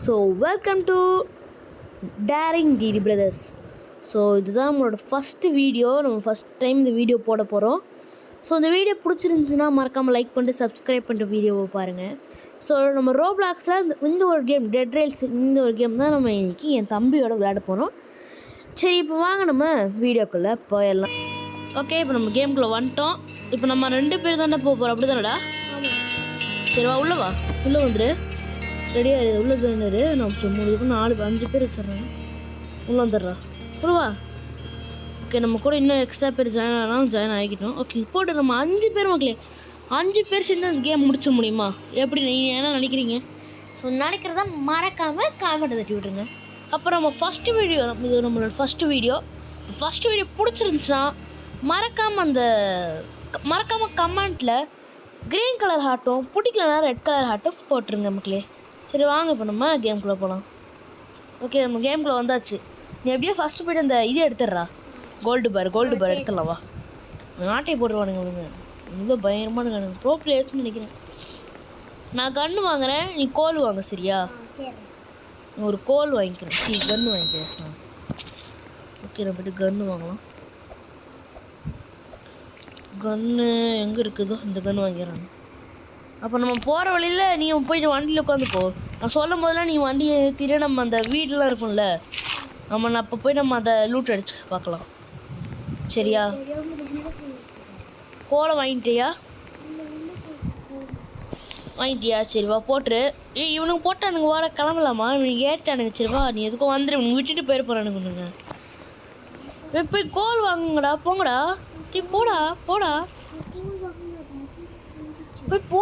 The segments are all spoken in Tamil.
So welcome to Daring DD Brothers. So இதுதான் நம்மளோட ஃபஸ்ட்டு வீடியோ. நம்ம ஃபஸ்ட் டைம் இந்த வீடியோ போட போகிறோம். ஸோ இந்த வீடியோ பிடிச்சிருந்துச்சுன்னா மறக்காமல் லைக் பண்ணிட்டு சப்ஸ்கிரைப் பண்ணிட்டு வீடியோவை பாருங்கள். ஸோ நம்ம ரோப்ளாக்ஸில் இந்த ஒரு கேம் டெட் ரேல்ஸ், இந்த ஒரு கேம் தான் நம்ம இன்றைக்கி என் தம்பியோட விளையாட போகிறோம். சரி, இப்போ வாங்க நம்ம வீடியோக்குள்ளே போயிடலாம். ஓகே, இப்போ நம்ம கேமுக்குள்ளே வந்துட்டோம். இப்போ நம்ம 2 பேர் தானே போக போகிறோம், அப்படி தானடா? சரி வா, உள்ளே வா, உள்ளே வந்துடு. ரெடியாக இருக்குது, உள்ளே ஜாயினரு. நான் 3 4 5 பேர் வச்சிட்றேன். உள்ளே வந்துடுறா, உள்ளவா. ஓகே, நம்ம கூட இன்னும் எக்ஸ்ட்ரா பேர் ஜாயின் ஆகலாம், ஜாயின் ஆகிக்கிட்டோம். ஓகே, இப்போட்டு நம்ம 5 பேர் மக்களே, 5 பேர் சேர்ந்து அந்த கேம் முடிச்ச முடியுமா? எப்படி நீங்கள் என்ன நினைக்கிறீங்க? ஸோ நினைக்கிறதா மறக்காமல் காமெண்ட் தட்டி விட்ருங்க. அப்புறம் நம்ம ஃபஸ்ட்டு வீடியோ, இது நம்மளோட ஃபஸ்ட்டு வீடியோ பிடிச்சிருந்துச்சுன்னா மறக்காமல் கமெண்ட்டில் க்ரீன் கலர் ஹார்ட்டும், பிடிக்கலனா ரெட் கலர் ஹார்ட்டும் போட்டுருங்க மக்களே. சரி வாங்க, இப்போ நம்ம கேம்குள்ளே போகலாம். ஓகே, நம்ம கேம்குள்ளே வந்தாச்சு. நீ எப்படியோ ஃபஸ்ட்டு போய்ட்டு அந்த இது எடுத்துடுறா, கோல்டு பார் எடுத்துடலாம். வா, நாட்டை போட்டுருவானுங்க அவனுங்க. ரொம்ப பயங்கரமான கண்ணு, ப்ரோ பிளேயர்ஸ்னு நினைக்கிறேன். நான் கன்று வாங்குறேன், நீ கோல் வாங்க. சரியா? ஒரு கோல் வாங்கிக்கிறேன், கன்று வாங்கிக்கிறேன். ஓகே, நம்ம போய்ட்டு கன்று வாங்கலாம். கன்று எங்கே இருக்குதோ இந்த கன்று வாங்கிடுறாங்க. அப்போ நம்ம போகிற வழியில் நீ போயிட்டு வண்டியில் உட்காந்துப்போ. நான் சொல்லும் போதெல்லாம் நீ வண்டியை நிறுத்திட்டு நம்ம அந்த வீடெலாம் இருக்கும்ல, நம்ம அப்போ போய் நம்ம அதை லூட் அடிச்சு பார்க்கலாம். சரியா? கோலை வாங்கிட்டியா? சரி வா, போட்டுரு. இவனுக்கு போட்டானுங்க, வாட கிளம்பலாமா? இவனுக்கு ஏட்டானுங்க. சரி வா, நீ எதுக்கும் வந்துடு, இவனுக்கு விட்டுட்டு போயிட போகிறானுங்க. போய் கோல் வாங்குங்கடா, போங்கடா. நீ போடா போய் போ.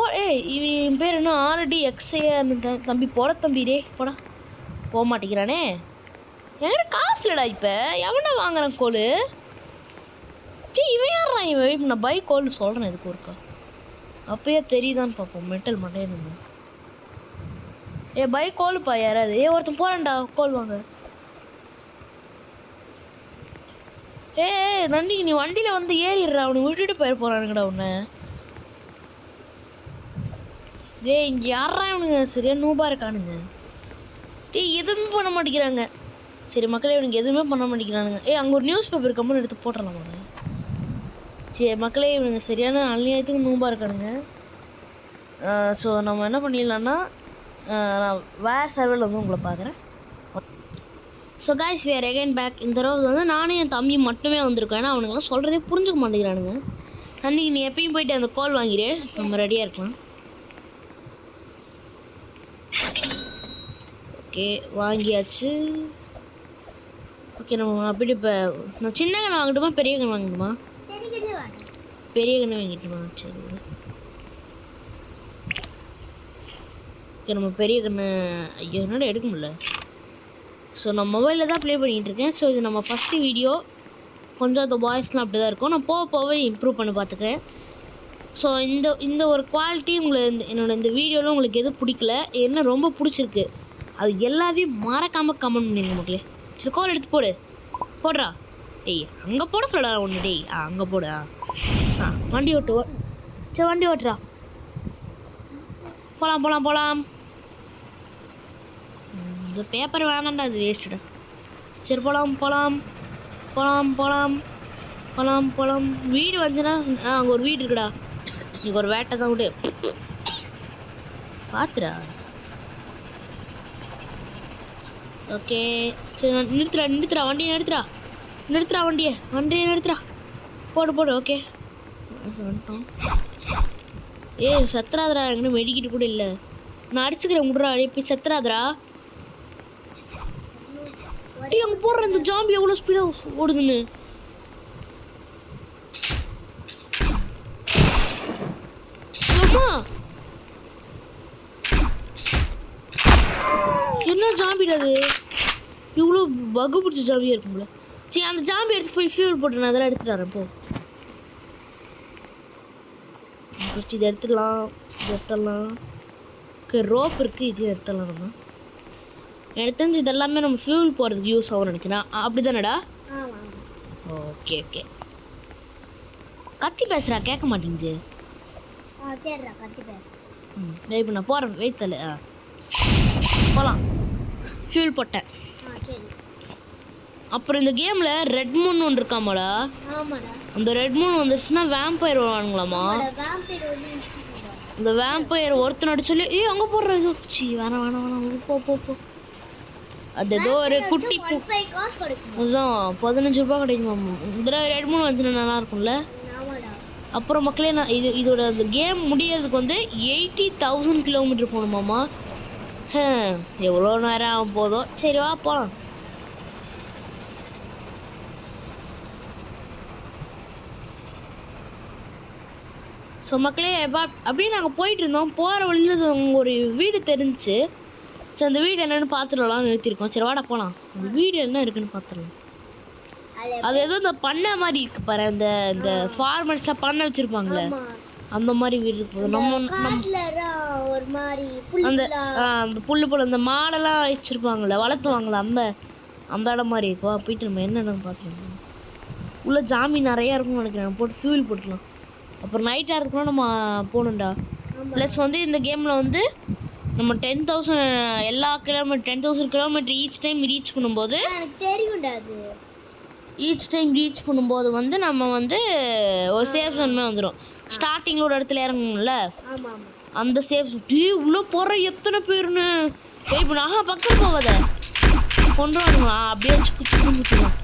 இவன் பேர் என்ன? ஆல்ரெடி எக்ஸே தம்பி. போட தம்பி, டே போடா. போக மாட்டேங்கிறானே. என்கிட்ட காசு இல்லைடா. இப்போ எவனை வாங்குறான் கோல்? இவன் யாரான் இவன்? இப்போ நான் பைக் கோல்னு சொல்கிறேன், இதுக்கு ஒருக்கா அப்பயே தெரியுதான்னு பார்ப்போம். மெட்டல் மாட்டேன்னு பைக் கோலுப்பா யாராவது. ஒருத்தன் போகிறான்டா, கோல் வாங்க. நன்றி, நீ வண்டியில் வந்து ஏறிடுறா. அவனை விட்டுட்டு போயிட போகிறானுங்கடா உன்னை. இங்கே யாரா இவனுங்க? சரியா நூபாக இருக்கானுங்க. எதுவுமே பண்ண மாட்டேங்கிறாங்க. சரி மக்களே, இவனுக்கு எதுவுமே பண்ண மாட்டேங்கிறானுங்க. அங்கே ஒரு நியூஸ் பேப்பர் கம்பெனி எடுத்து போட்டுடலாமா? சரி மக்களே, இவனுங்க சரியான அநியாயத்துக்கு நூபாக இருக்கானுங்க. ஸோ நம்ம என்ன பண்ணிடலான்னா, நான் வேறு சர்வரில் வந்து உங்களை பார்க்குறேன். ஸோ காய்ஸ், வேர் அகைன் பேக். இந்த தடவை வந்து நானும் என் தம்பி மட்டுமே வந்திருக்கோம். ஏன்னா அவனுங்களாம் சொல்கிறதே புரிஞ்சுக்க மாட்டேங்கிறானுங்க. அன்றைக்கி நீ எப்பயும் போயிட்டு அந்த கோல் வாங்கிடு, நம்ம ரெடியாக இருக்கலாம். ஓகே, வாங்கியாச்சு. ஓகே, நம்ம அப்படி இப்போ நான் சின்ன கன்று வாங்கட்டுமா, பெரிய கன்று வாங்கட்டுமா? பெரிய கன்று வாங்கிட்டுமா? சரி ஓகே, நம்ம பெரிய கன்று. ஐயோ, என்னோட எடுக்க முடியல. ஸோ நான் மொபைலில் தான் ப்ளே பண்ணிகிட்ருக்கேன். ஸோ இது நம்ம ஃபஸ்ட்டு வீடியோ. கொஞ்சம் அந்த வாய்ஸ்லாம் அப்படி தான் இருக்கும். நான் போக இம்ப்ரூவ் பண்ணி பார்த்துக்கிறேன். ஸோ இந்த ஒரு குவாலிட்டி என்னோட இந்த வீடியோவில் உங்களுக்கு எது பிடிக்கல, என்ன ரொம்ப பிடிச்சிருக்கு, அது எல்லாத்தையும் மறக்காமல் கமெண்ட் பண்ணிடுங்க மக்களே. சரி, கோல் எடுத்து போடுறா. அங்கே போட சொல்லடா ஒன்று. அங்கே போடு. வண்டி சரி, வண்டி ஓட்டுறா. போகலாம். இந்த பேப்பர் வேணாண்டா, அது வேஸ்ட்டுடா. சரி, போகலாம். வீடு வந்துச்சுன்னா அங்கே ஒரு வீடு இருக்குடா. இங்கே ஒரு வேட்டை தான் விடு, பார்த்துடா. ஓகே, சரி நிறுத்துறா வண்டியை நிறுத்துறா. போடு. ஓகே, வந்துட்டோம். சத்துறாதரா, எங்கன்னா மெடிக்கிட்டு கூட இல்லை. நான் அடிச்சுக்கிறேன், விட்றா. போய் சத்துறாதரா. அங்கே போடுற இந்த ஜாம்பி எவ்வளோ ஸ்பீடாக ஓடுதுன்னு. என்ன ஜாம்பிடா அது? இவ்வளோ பகு பிடிச்ச ஜாம்பியாக இருக்கும்ல. சரி, அந்த ஜாம்பி எடுத்து போய் ஃபியூல் போட்டு நான் அதெல்லாம் எடுத்துட்டு வரேன். போ, ஃபஸ்ட் இதை எடுத்துடலாம். ஓகே, ரோப் இருக்குது, இது எடுத்துடலாம். நம்ம எனக்கு தெரிஞ்சு இதெல்லாமே நம்ம ஃபியூல் போகிறதுக்கு யூஸ் ஆகும்னு நினைக்கிறேன். அப்படி தானடா? ஓகே. கத்தி பேசுகிறா, கேட்க மாட்டேங்குது. இப்போ நான் போகிறேன், வெயிட் தலை. போகலாம். ஃபியூல் போட்டேன். சரி. அப்புறம் இந்த கேமில் ரெட் மூன் ஒன்று இருக்காமாடா. ஆமாடா. அந்த ரெட் மூன் வந்துருச்சுன்னா வேம்பயர் வருவானுங்களாமா. அந்த வேம்பயர் ஒருத்தனோட சொல்லி அங்கே போடுற இது வேணாம் வேணாம் வேணாம் போ போ போ. அது ஏதோ ஒரு குட்டி அதுதான் 15 ரூபா கிடைக்குமாமா. இந்த ரெட் மூன் வந்துச்சுன்னா நல்லா இருக்கும்ல. அப்புறம் மக்களே நான் இதோட அந்த கேம் முடியறதுக்கு வந்து 80,000 கிலோமீட்டர் போகணுமாமா. எவ்வளோ நேரம் ஆகும் போதோ. சரி வா போகலாம். ஸோ மக்களே அப்படியே நாங்கள் போயிட்டு இருந்தோம். போகிற வழியில் ஒரு வீடு தெரிஞ்சிச்சு. ஸோ அந்த வீடு என்னென்னு பார்த்துடலாம் நிறுத்திருக்கோம். சரி வாடா போகலாம். அந்த வீடு என்ன இருக்குன்னு பார்த்துடலாம். அது ஏதோ இந்த பண்ணை மாதிரி இருக்கு பாரு. இந்த இந்த ஃபார்மர்ஸ்லாம் பண்ணை வச்சிருப்பாங்களே அந்த மாதிரி வீடு இருக்கு. நம்ம அந்த அந்த புல்லு போல அந்த மாடெல்லாம் வச்சிருப்பாங்களே வளர்த்துவாங்களே அந்த இடம் மாதிரி இருக்குவா. போயிட்டு நம்ம என்ன இடம் பார்த்துருந்தோம். உள்ள ஜாமி நிறையா இருக்கும்னு நினைக்கிறேன். போட்டு ஃபியூல் போட்டுக்கலாம். அப்புறம் நைட் ஆகிறதுக்குலாம் நம்ம போகணுண்டா. ப்ளஸ் வந்து இந்த கேமில் வந்து நம்ம 10,000 எல்லா 10,000 கிலோமீட்டர் ஈச் டைம் ரீச் பண்ணும்போது ரீச் பண்ணும்போது வந்து நம்ம வந்து ஒரு சேஃப் ஜோன் வந்துடும். ஸ்டார்டிங்கில் ஒரு இடத்துல இறங்கணும்ல அந்த சேஃப் ஜோன். உள்ளே போகிற எத்தனை பேருன்னு வெயிட் பண்ண. பக்கம் போகாத கொண்டு வரணுங்களா. அப்படியே வச்சு குச்சிக்கலாம்.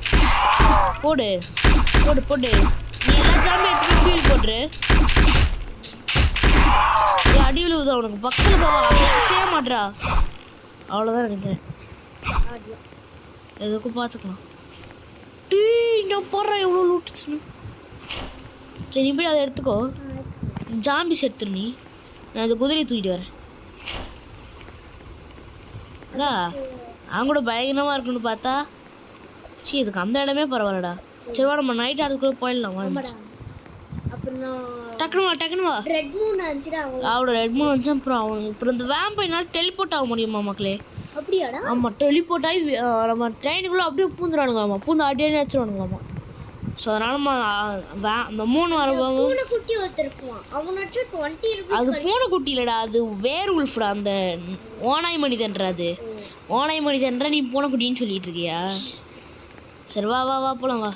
போடு போடு போடு. நீ எல்லா ஜாம்பி எடுத்து ஃபீல் போட்டுரு. அடி விழுவுதா உனக்கு. பக்கத்தில் போவா செய்ய மாட்றா. அவ்வளோதான் நினைக்கிறேன். எதுக்கும் பார்த்துக்கலாம். நான் போடுறேன் எவ்வளோ லூட்டுச்சுன்னு. சரி நீ போய் அதை எடுத்துக்கோ. ஜாம்பிஸ் எடுத்துரு. நீ நான் இந்த குதிரையை தூக்கிட்டு வரேன். அவங்க கூட பயங்கரமாக இருக்குன்னு பார்த்தா இதுக்கு அந்த இடமே பரவாயில்லடா. சரிவா நம்ம நைட் அதுக்குள்ளே போயிடலாம். டக்குனு வா. அவளோட ரெட் மூன் வந்துச்சு. அப்புறம் இந்த வேம்பைனால டெலிபோர்ட் ஆக முடியுமா மக்களே? அப்படியாடா? ஆமாம் டெலிபோர்ட் ஆகி நம்ம ட்ரெயினுக்குள்ளே அப்படியே பூந்துடுவானுங்களாமா. பூந்து அடியே வச்சுருவானுங்களாமா. ஸோ அதனால நம்ம அந்த 3 பூனைக்குட்டி அது பூனைக்குட்டி இல்லைடா. அது வேர் உல்ஃப்டா. அந்த ஓனாய் மனிதன்றா. அது ஓனாய் மனிதன்றா. நீ பூனைக்குட்டின்னு சொல்லிட்டு இருக்கியா? சரி வா வா வா போகலாம் வா.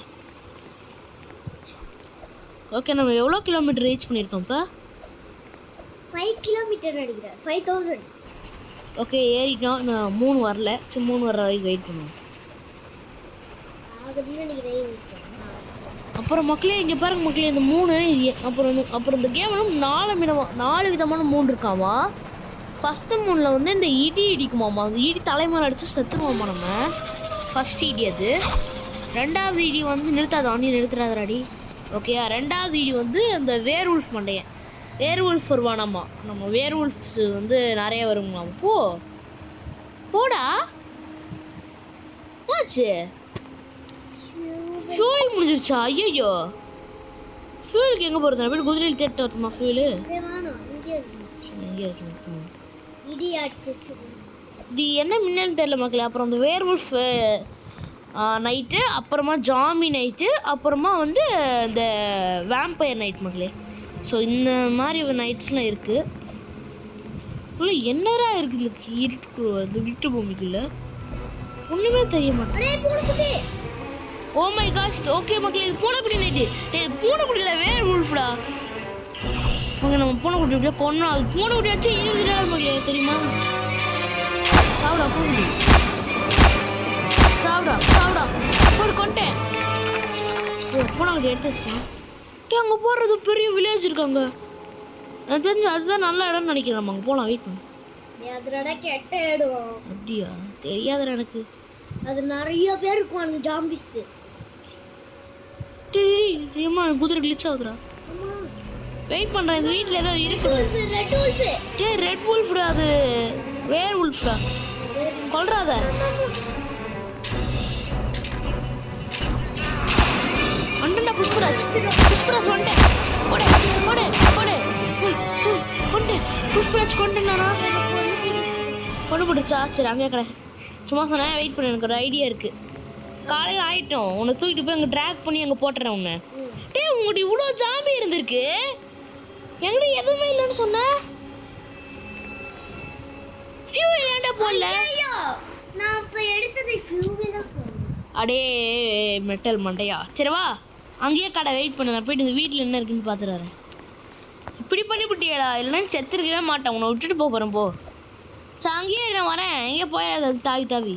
ஓகே நம்ம எவ்வளோ கிலோமீட்டர் ரீச் பண்ணியிருக்கோம் இப்போ? 5 கிலோமீட்டர் நினைக்கிறேன். 5,000. ஓகே ஏறிட்டோம். நான் 3 வரல. சரி 3 வர வரைக்கும் வெயிட் பண்ணுவோம். அப்புறம் மக்களே இங்கே பாருங்க மக்களே இந்த 3 அப்புறம் இந்த கேமில் 4 விதமான 3 இருக்காமா. ஃபஸ்ட்டு 3ல் வந்து இந்த இடி இடிக்குமாமா. அந்த இடி தலைமையில் அடித்து செத்துருவோமா நம்ம. ஃபஸ்ட் இடி அது. 2வது இடி வந்து நிறுத்தாத நீ நிறுத்துறாதடி. ஓகே 2வது இடி வந்து அந்த வேர் உல்ஃப் மண்டையன். வேர் உல்ஃப் வருவானாம்மா. நம்ம வேர் உல்ஃப்ஸ் வந்து நிறைய வருங்களாம். போடா ஆச்சு. ஃபியூல் முடிஞ்சிருச்சா? ஐயோ ஃபியூலுக்கு எங்கே போகிறது? அப்படி குதிரையில் தேட்டு வரட்டுமா ஃபியூலு? இங்கே இருக்கு. இது என்ன மின்னல்னு தெரியல மக்களே. அப்புறம் அந்த வேர் உல்ஃப் நைட்டு, அப்புறமா ஜாமி நைட்டு, அப்புறமா வந்து இந்த வேம்பயர் நைட் மக்களே. ஸோ இந்த மாதிரி நைட்ஸ்லாம் இருக்குது. இல்லை என்னடா இருக்குது இந்த இருட்டு பூமிக்குள்ளே ஒன்றுமே தெரிய மாட்டேன். Oh my cash. ஓகே மக்களே இது பூனைக்குடி நைட்டு. பூனைக்குடியில் வேர் உல்ஃப்டா. ஓகே நம்ம பூனைக்குடி இப்படியே கொண்டோம். அது பூனைக்குடி வச்சு 20 நாள் மக்களே தெரியுமா? சாப்பிடா பூனைக்குடி சாப்பிடா போட்டு கொண்டேன். பூனைக்குடி எடுத்து வச்சுக்கேன். அங்கே போடுறது பெரிய வில்லேஜ் இருக்காங்க. எனக்கு தெரிஞ்சு அதுதான் நல்ல இடம்னு நினைக்கிறேன். நம்ம அங்கே போகலாம். வெயிட் பண்ணு. கெட்ட இடம். அப்படியா? தெரியாதுடா எனக்கு. அது நிறைய பேர் இருக்கும் அந்த ஜாம்பிஸ். குதிரை கிளிச் ஆகுதுடா. வெயிட் பண்ணுறேன். இந்த வீட்டில் ஏதோ இருக்குது. ரெட் உல்ஃப்டா. அது வேர் உல்ஃப்டா. கொல்றாத. வந்துட்டா புஷ்பராஜ் வந்துட்டேன். புஷ்பராஜ் கொண்டுனானா கொண்டு போட்டுச்சா? சரி அங்கே கடை சும்மா சொன்னேன். வெயிட் பண்ண எனக்கு ஒரு ஐடியா இருக்குது. காலையில் ஆகிட்டோம். உன்னை தூக்கிட்டு போய் அங்கே ட்ராக் பண்ணி அங்கே போட்டுறேன் உன்னை. உங்கள்கிட்ட இவ்வளோ ஜாம்பி இருந்திருக்கு. என்கிட்ட எதுவுமே இல்லைன்னு சொன்னேன். ஃபியூல் ஏன்டா போடல? நான் ஃபியூவில் தான் போகணும். அடே மெட்டல் மண்டையா, சரி வா அங்கேயே கடை வெயிட் பண்ண, நான் போயிட்டு இந்த வீட்டில் என்ன இருக்குன்னு பார்த்துட்டு இப்படி பண்ணிவிட்டியடா, இல்லைன்னா செத்துருக்கவே மாட்டேன், உன்னை விட்டுட்டு போகிறேன் போ. சரி அங்கேயே நான் வரேன், எங்கேயே போயிடாது அது தாவி தாவி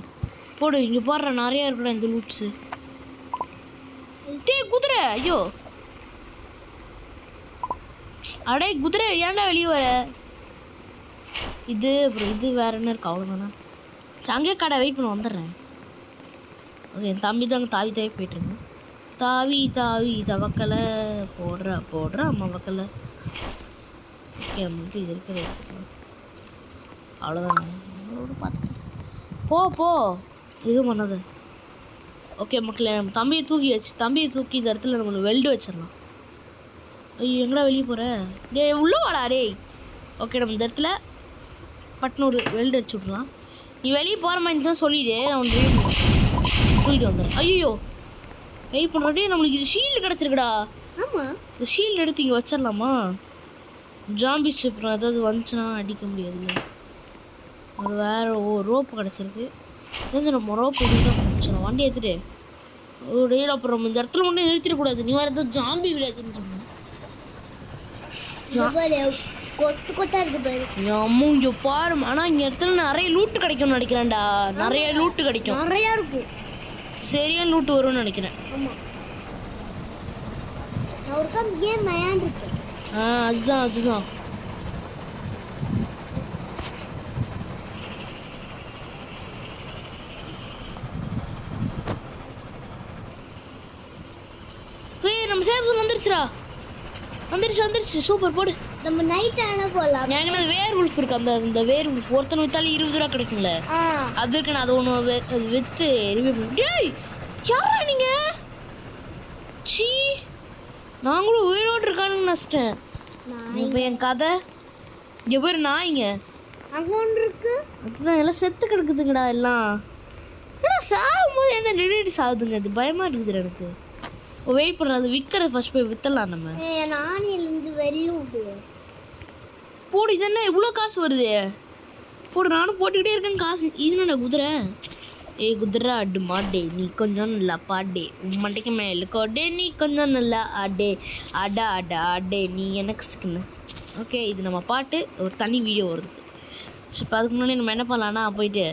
போடு. இங்கே போடுற நிறையா இருக்கணும் இந்த லூட்ஸு. டே குதிரை, ஐயோ அடே குதிரை ஏன்டா வெளியே வர? இது அப்புறம் இது வேற என்ன இருக்கு, அவ்வளோதானா? சரி அங்கேயே கடை வெயிட் பண்ண வந்துடுறேன். ஓகே என் தம்பி தான் அங்கே தாவி தாவி போயிட்டுருங்க. தாவி தாவி தவக்கலை போடுற அம்மா வக்கலை. ஓகே நம்மளுக்கு இது இருக்கிற அவ்வளோதானே, பார்த்து போ இது பண்ணது. ஓகே மக்களே, தம்பியை தூக்கி இந்த இடத்துல நம்மளுக்கு வெல்டு வச்சிடலாம். ஐயோ எங்கடா வெளியே போகிற? டே உள்ளே வாடா டேய். ஓகே நம்ம இந்த இடத்துல பட்டுன்னு ஒரு வெல்டு வச்சு விட்றலாம். நீ வெளியே போகிற மாதிரி தான் சொல்லிடு, நான் தூக்கிட்டு வந்துடுறேன். ஐயோ வெயிட் பண்ணுறே, நம்மளுக்கு இது ஷீல்டு கிடச்சிருக்குடா. ஆமாம், இந்த ஷீல்டு எடுத்து இங்கே வச்சிடலாமா? ஜாம்பிஸ் அப்புறம் ஏதாவது வந்துச்சுன்னா அடிக்க முடியாதுல்ல. ஒரு வேறு ரோப்பு கிடச்சிருக்கு. தெரிஞ்சு நம்ம ரோப்பு தான் முடிச்சிடலாம். வண்டி எடுத்துகிட்டு ஒரு அப்புறம் இந்த இடத்துல ஒன்றும் நிறுத்திடக்கூடாது. நீ வேறு ஏதோ ஜாம்பி விளையாதுன்னு சொன்னேன். கொத்து கொத்தா இருக்கு பாரு. அம்மா இங்கே பாரு. ஆனால் இங்கே இடத்துல நிறைய லூட்டு கிடைக்கும்னு நினைக்கிறேன்டா. நிறைய லூட்டு கிடைக்கும், நிறையா இருக்கும். சரியான லூட்டு வரும்னு நினைக்கிறேன். ஆமாம், நான் ஒரு கால் ஏன் நயான் இருக்கேன். அதுதான் நம்ம சேஃப் வந்துருச்சு சூப்பர் போடு. நம்ம நைட் ஆனால் போகலாம். ஏன்னா வேர் உல்ஃப் இருக்கு, அந்த வேர் உல்ஃப் ஒருத்தனை வித்தாலும் 20 ரூபா கிடைக்கும்ல, அது இருக்கு. நான் அதை ஒன்று விற்று ரிவ்யூ பண்ணி. டேய் யாரா நீங்க? சீ நாங்களும் உயிரோடு இருக்கானுங்க நஷ்டம். இப்போ என் கதை இங்கே பேர் நாய்ங்க அங்கே ஒன்று இருக்கு. அதுதான் எல்லாம் செத்து கிடக்குதுங்கடா எல்லாம். ஏன்னா சாகும்போது என்ன நின்றுட்டு சாகுதுங்க, அது பயமாக இருக்குது எனக்கு. வெயிட் பண்ணுறது, அது விற்கிறது ஃபர்ஸ்ட் போய் விற்றலாம் நம்ம. நானிலேருந்து வெளியும் போடு. இது என்ன இவ்வளோ காசு வருது? போடு, நானும் போட்டுக்கிட்டே இருக்கேன் காசு. இதுனா குதிரை. குதிரை அடு மாட்டே, நீ கொஞ்சம் நல்லா பாடே, மண்டைக்கு மேலே கோடே, நீ கொஞ்சம் நல்லா ஆடே, ஆடே நீ எனக்கு சிக்கன. ஓகே இது நம்ம பாட்டு ஒரு தனி வீடியோ வருது. ஸோ இப்போ அதுக்கு முன்னாடி நம்ம என்ன பண்ணலான்னா போயிட்டு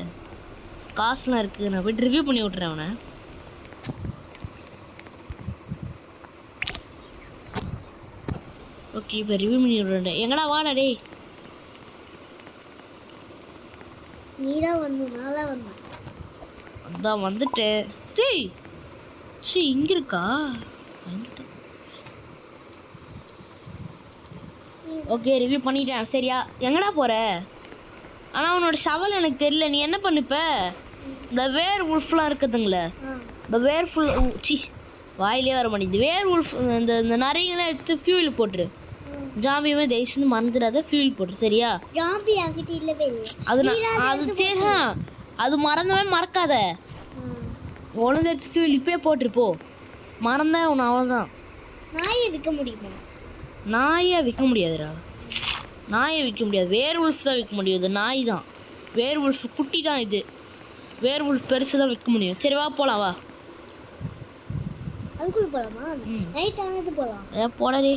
காசுலாம் இருக்குது, நான் போய்ட்டு ரிவ்யூ பண்ணி விட்றேன் அவனை. ஓகே இப்போ ரிவ்யூ பண்ணி விட்றேன். எங்கடா வாடா டே. நீரா வந்து நாளா வந்தேன். அதான் வந்துட்டேன். டேய் சரி இங்கே இருக்கா? வந்துட்டேன். ஓகே ரிவ்யூ பண்ணிட்டேன். சரியா எங்கடா போகிற? ஆனால் உன்னோட ஷவல் எனக்கு தெரியல, நீ என்ன பண்ணிப்ப? இந்த வேர் உல்ஃப்லாம் இருக்குதுங்களே, இந்த வேர் ஃபுல் சி வாயிலே வர மாட்டேங்குது. வேர் உல்ஃப் இந்த நிறையெல்லாம் எடுத்து ஃபியூல் போட்டுரு. ஜாம்பியுமே தயவுசெய்து மறந்துடாத, ஃபியூல் போட்டு சரியா? ஜாம்பி ஆகிட்டு இல்லவே இல்லை. அது சரி, அது மறக்காத. ஒழுங்கு எடுத்து ஃபியூல் இப்போயே போட்டுருப்போ. மறந்தேன் உன்னை, அவ்வளோதான். நாயை விற்க முடியுமா? நாயை விற்க முடியாதுடா, நாயை விற்க முடியாது. வேர் உல்ஃப் தான் விற்க முடியாது, நாய் தான். வேர் உல்ஃப் குட்டி தான் இது, வேர் உல்ஃப் பெருசு தான் விற்க முடியும். சரி வா போகலாம் வா. அதுக்குள்ளே போகலாமா? நைட் ஆனது போகலாம். போடே.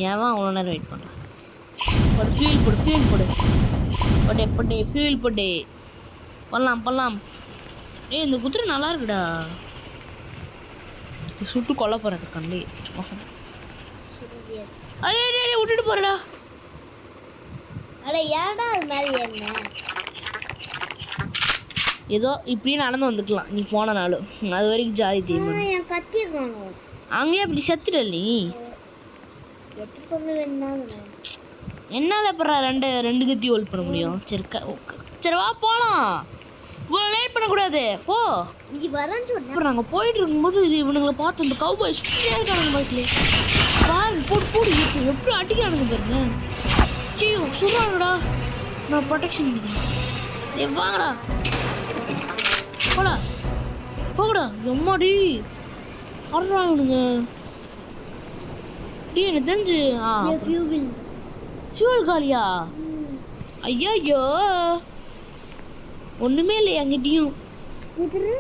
ஏன் அவ்வளோ நேரம் வெயிட் பண்ணுறேன்? ஒரு ஃபியூல் போடு ஃபியூல் போடு. பண்ணலாம். இந்த குதிரை நல்லா இருக்குடா. சுட்டு கொல்ல போகிறது கண்டி மோசம். அடே விட்டுட்டு போறடா. அட ஏன்டா அது மாதிரி என்ன? ஏதோ இப்படியே நடந்து வந்துக்கலாம் நீ போனனாலும், அது வரைக்கும் ஜாலி தெரியுமா? என் கத்தி காணும். அங்கேயே அப்படி செத்துட நீ. எப்படி கொண்டு வேணாலும் என்னால் அப்புறம் ரெண்டு கத்தி ஹோல்ட் பண்ண முடியும். சரி வா போகலாம். இவ்வளோ லேட் பண்ணக்கூடாது போ. நீ வரேன்னு சொன்ன. அப்புறம் நாங்கள் போயிட்டு இருக்கும்போது இது இவனுங்களை பார்த்து இந்த கவுபாய் சுற்றியே இருக்கானுங்க பைக்கில். பாரு போடு எப்படி அடிக்கிறானுங்க பாருங்க. ஐயோ சொல்கிறாங்கடா, நான் ப்ரொடெக்ஷன் பண்ணிக்கிறேன். வாங்கடா போகடா. எம்மாடி ஆடுறாங்க டீ. எனக்கு தெரிஞ்சு ஃபியூல் காலியா? ஐயோ ஒன்றுமே இல்லை என்கிட்டையும். குதிரை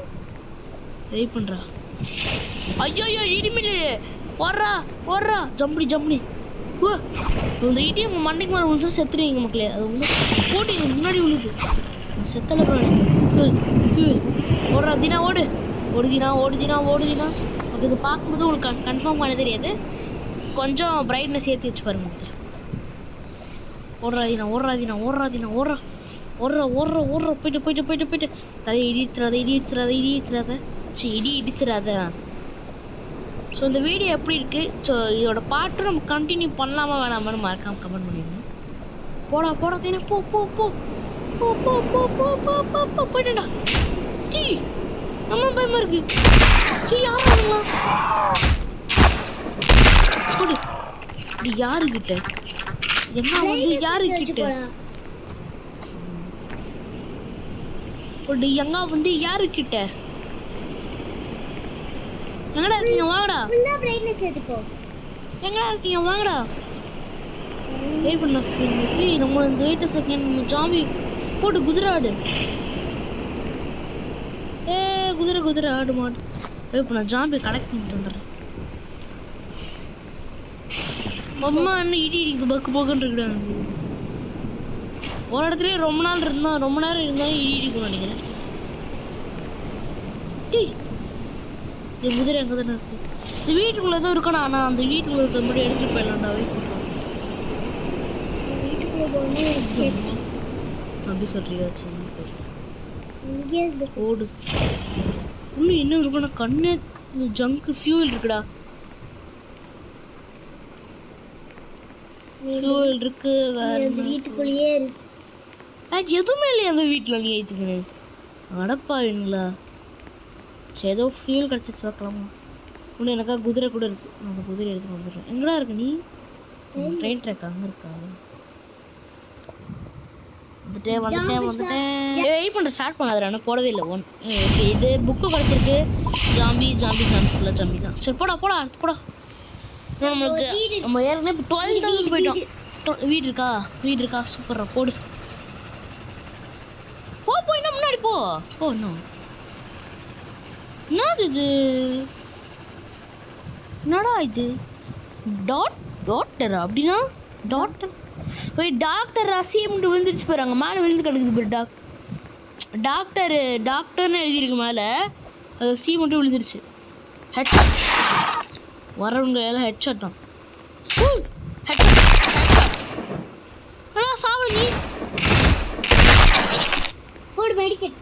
வெயிட் பண்ணுறா. ஐயோ இடிமில் ஓடுறா ஜம்பி ஓ இந்த இடி உங்கள் மண்டைக்கு மேலே விழுந்து செத்துருவீங்க மக்களே. அது வந்து போட்டி முன்னாடி விழுது செத்தலை ஃபியூல் ஓடுறா தினா ஓடுதினா ஓகே. இது பார்க்கும்போது உங்களுக்கு கன்ஃபார்ம் பண்ண தெரியாது, கொஞ்சம் பிரைட்னஸ் ஏற்றி வச்சு பாருங்க மக்களே. ஓடுறா போயிட்டு தலை இடிச்சிடாத இடிச்சிடாத. ஸோ இந்த வீடியோ எப்படி இருக்குது, ஸோ இதோட பாட்டு நம்ம கண்டினியூ பண்ணலாமா வேணாமான்னு மறக்காம கமெண்ட் பண்ணிடுங்க. போடா தீனா போயிட்டா. ஜி நம்ம பயமா இருக்கு. யாருங்களா போடு இப்படி யாருக்கிட்ட என்ன வந்து யாருக்கிட்ட போடு எங்க வந்து யாருக்கிட்ட எங்கடா இருக்கீங்க வாங்கடா. ஃபுல்லா பிரைட்னஸ் ஏத்துக்கோ. எங்கடா இருக்கீங்க வாங்கடா. வெயிட் பண்ண நம்ம இந்த வெயிட் செகண்ட் ஜாம்பி போட்டு குதிரை ஆடு. குதிரை ஆடு மாடு. வெயிட் பண்ண ஜாம்பி கலெக்ட் பண்ணிட்டு வந்துடுறேன். அம்மா என்ன இடி இடிக்குது பக்குன்னு இருக்குடாங்க. ஒரு இடத்துலயே ரொம்ப நேரம் இருந்தாலும் இடி இடிக்கும்னு நினைக்கிறேன். குதிரை எங்கே தானே இருக்கு. இந்த வீட்டுக்குள்ளே தான் இருக்கணும். ஆனால் அந்த வீட்டுக்குள்ள இருக்க மட்டும் எடுத்துட்டு போயிடலாம்டா. வெயிட் பண்ணுறோம். வீட்டுக்குள்ள போகணும் சேஃப்டி அப்படி சொல்றியா? இங்கே இருந்து ஓடு. இன்னும் என்ன இருக்குன்னா கண்ணு ஜங்க் ஃபியூல் இருக்குடா. ஃபியூல் இருக்கு வேற வீட்டுக்குள்ளேயே இருக்கு. எதுவுமே இல்லையா அந்த வீட்டில்? நீ ஏற்றுக்கணும் அடப்பாவீங்களா? சரி ஏதோ ஃபியூல் கிடச்சிச்சு பார்க்கலாமா? இன்னும் எனக்கா குதிரை கூட இருக்கு. அந்த குதிரை எடுத்து வந்துடுறேன். எங்கடா இருக்கு நீ? ட்ரெயின் ட்ராக் அங்கே இருக்கா? வந்துட்டேன். வெயிட் பண்ண ஸ்டார்ட் பண்ணாத போடவே இல்லை. இது புக்கு கிடச்சிருக்கு. ஜாம்பி ஃபுல்லாக ஜாம்பி தான். சரி போடா நம்மளுக்கு நம்ம ஏற்கனவே இப்போ 12,000 போயிட்டோம். வீடு இருக்கா சூப்பரா போடு. போ இன்னும் முன்னாடி போ இன்னும். என்னடா இது டாக்டரா? அப்படின்னா டாக்டர் ரசியம்ட்டு விழுந்துருச்சு போகிறாங்க. மேலே விழுந்து கிடக்குது பாரு. டாக்டர்னு எழுதியிருக்கு மேலே. அது சி மட்டும் விழுந்துருச்சு. ஹெட்ஷாட் வரவங்க எல்லாம் ஹெட்ஷாட் தான். சாவல் நீ போடு மெடிக்கெட்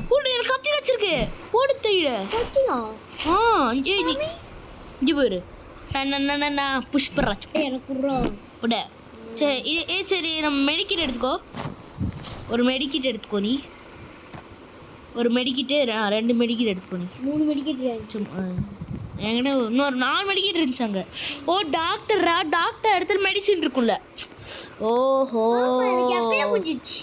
போடு. எனக்கு கத்தி வச்சிருக்கு. போடு தையில கத்தியா? இங்கே போயிரு. புஷ்பராஜ் எனக்கு போட. சரி நம்ம மெடிக்கெட் எடுத்துக்கோ. ஒரு மெடிக்கெட் எடுத்துக்கோ நீ. ஒரு மெடிக்கெட்டு 2 மெடிக்கெட் எடுத்துக்கோ நீ. 3 மெடிக்கெட் இருந்துச்சு. என்கிட்ட இன்னொரு 4 மெடிக்கெட் இருந்துச்சு அங்கே. டாக்டர் இடத்துல மெடிசின் இருக்கும்ல. ஓஹோ முடிஞ்சிச்சு.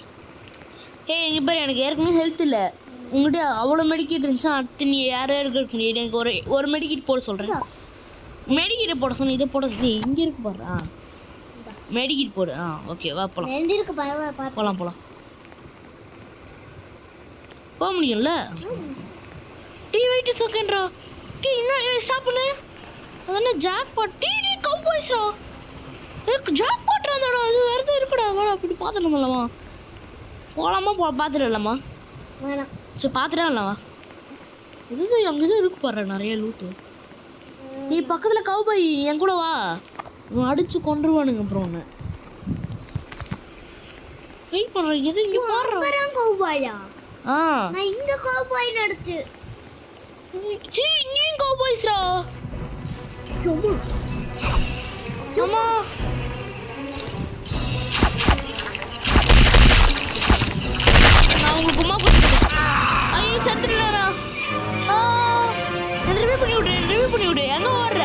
இங்கே பாரு, எனக்கு ஏற்கனவே ஹெல்த் இல்லை. உங்கள்கிட்ட அவ்வளோ மெடிக்கெட் இருந்துச்சு. அடுத்து நீ யாரும் இருக்க முடியாது. எனக்கு ஒரு மெடிக்கெட் போட சொல்கிறேன். மெடிக்கெட்டை போட சொன்ன இதை போட சொல்லி இங்கே இருக்கு பாரு. மெடிக்கெட் போடு. ஓகே வா போகலாம். 2 இருக்கு பரவாயில்ல. போகலாம் போக முடியும்ல. வெயிட் செகண்ட்ரா. என்ன ஸ்டாப் பண்ணு. அது ஜாக் பாட். கவுபாய்ஸ்ரா. ஜாக் பாட்ரா இருந்தாடா. அது வேறு எதுவும் இருக்குடா. வாடா அப்படி பார்த்துடலாமா? போகலாமா? பார்த்துடலாமா? வேணாம். சரி பார்த்துடலாமா? இது அங்கே இது இருக்கு பாரு நிறைய லூட்டு. நீ பக்கத்தில் கவுபாய் என் கூட வா. அடிச்சு கொண்டுருவானுங்க அப்புறம் ஒன்று. வெயிட் பண்ணுறேன். எது இங்கே பாடுறேன் கவுபாயா? நான் இந்த கவுபாய் நடிச்சு. இங்கேயும் கவுபாய்ஸ்ரா. அம்மா நான் உங்களுக்கு உமா கொடுத்துருக்கேன். ஐயோ செத்துடுறா. ரிவ்யூ பண்ணி விடு. எங்கே ஓடுற?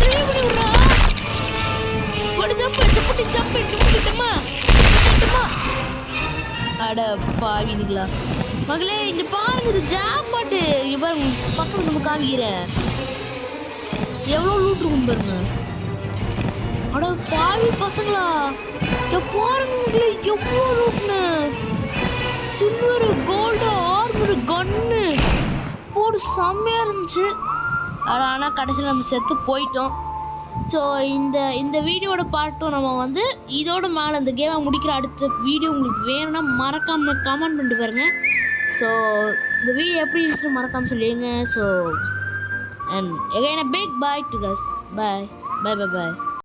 ரிவ்யூ பண்ணி விட்றா. ஒரு ஜம்ப் அட பாவிங்களா மகளே. இங்க பாருங்க, இது ஜாக் பாட்டு. இங்க பாருங்க பக்கம் நம்ம காமிக்கிறேன். எவ்வளோ லூட் இருக்கும் பாருங்க. அட பாவி பசங்களா, பாருங்க எவ்வளோ லூட்னு. சில்வர் கோல்டு ஆர்மர் கன்னு போடு செம்மையாக இருந்துச்சு. ஆனால் கடைசியில் நம்ம செத்து போயிட்டோம். ஸோ இந்த வீடியோட பார்ட்டும் நம்ம வந்து இதோட மேலே இந்த கேமை முடிக்கிற அடுத்த வீடியோ உங்களுக்கு வேணும்னா மறக்காமல் கமெண்ட் பண்ணிட்டு பாருங்கள். ஸோ இந்த வீடியோ எப்படி இருந்துச்சு மறக்காமல் சொல்லிடுங்க. So and again a big bye to guys. Bye.